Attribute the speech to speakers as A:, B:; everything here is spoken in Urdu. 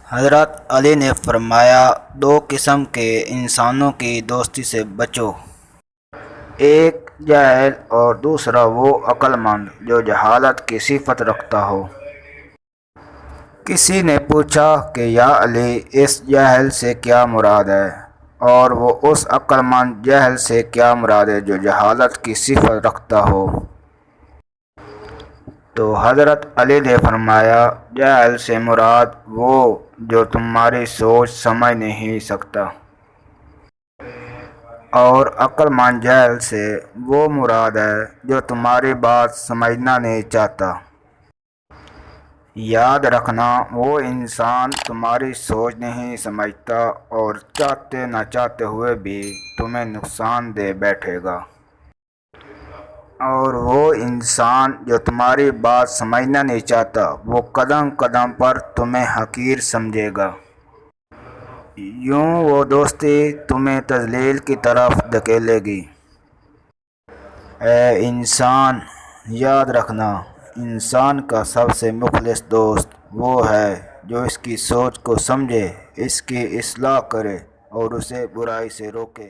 A: حضرت علی نے فرمایا، دو قسم کے انسانوں کی دوستی سے بچو، ایک جاہل اور دوسرا وہ عقل مند جو جہالت کی صفت رکھتا ہو۔ کسی نے پوچھا کہ یا علی، اس جاہل سے کیا مراد ہے؟ اور وہ اس عقل مند جاہل سے کیا مراد ہے جو جہالت کی صفت رکھتا ہو؟ تو حضرت علی نے فرمایا، جاہل سے مراد وہ جو تمہاری سوچ سمجھ نہیں سکتا، اور عقل مند جاہل سے وہ مراد ہے جو تمہاری بات سمجھنا نہیں چاہتا۔ یاد رکھنا، وہ انسان تمہاری سوچ نہیں سمجھتا اور چاہتے نہ چاہتے ہوئے بھی تمہیں نقصان دے بیٹھے گا، اور وہ انسان جو تمہاری بات سمجھنا نہیں چاہتا وہ قدم قدم پر تمہیں حقیر سمجھے گا۔ یوں وہ دوستی تمہیں تذلیل کی طرف دھکیلے گی۔ اے انسان، یاد رکھنا، انسان کا سب سے مخلص دوست وہ ہے جو اس کی سوچ کو سمجھے، اس کی اصلاح کرے اور اسے برائی سے روکے۔